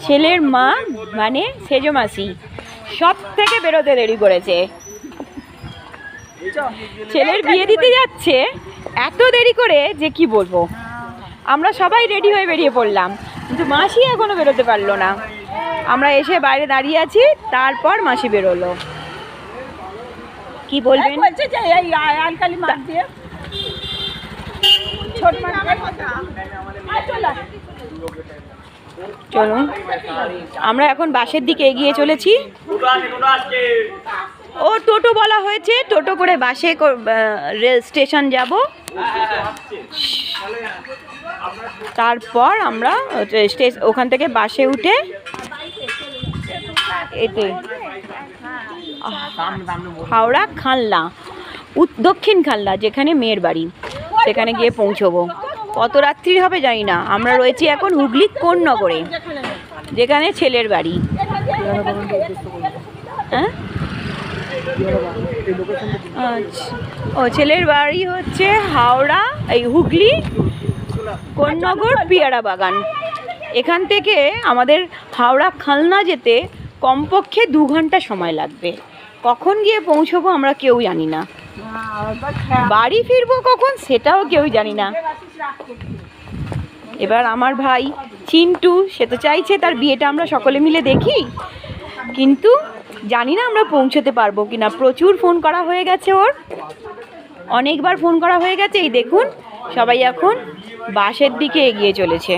ছেলের মা মানে সেজো মাসি সব থেকে বেরোতে দেরি করেছে। ছেলের বিয়ে দিতে যাচ্ছে এত দেরি করে যে কি বলবো। আমরা সবাই রেডি হয়ে বেরিয়ে পড়লাম, কিন্তু মাসি এখনো বেরোতে পারলো না। আমরা এসে বাইরে দাঁড়িয়ে আছি, তারপর মাসি বেরোলো। কি বলবেন? চলুন, আমরা এখন বাসের দিকে এগিয়ে চলেছি। ও টোটো বলা হয়েছে, টোটো করে বাসে রেল স্টেশন যাব, তারপর আমরা ওখান থেকে বাসে উঠে এতে হাওড়া খালনা, দক্ষিণ খালনা, যেখানে মেয়ের বাড়ি, সেখানে গিয়ে পৌঁছবো। কত রাত্রি হবে জানি না। আমরা রয়েছি এখন হুগলি কোন্নগরে, যেখানে ছেলের বাড়ি। হ্যাঁ, আচ্ছা, ও ছেলের বাড়ি হচ্ছে হাওড়া, এই হুগলি কোন্নগর পিয়ারা বাগান। এখান থেকে আমাদের হাওড়া খালনা যেতে কমপক্ষে 2 ঘন্টা সময় লাগবে। কখন গিয়ে পৌঁছবো আমরা কেউ জানি না, বাড়ি ফিরবো কখন সেটাও কেউ জানি না। এবার আমার ভাই চিন্টু, সে তো চাইছে তার বিয়েটা আমরা সকলে মিলে দেখি, কিন্তু জানি না আমরা পৌঁছতে পারবো কিনা। প্রচুর ফোন করা হয়ে গেছে ওর, অনেকবার ফোন করা হয়ে গেছে। এই দেখুন, সবাই এখন বাসের দিকে এগিয়ে চলেছে।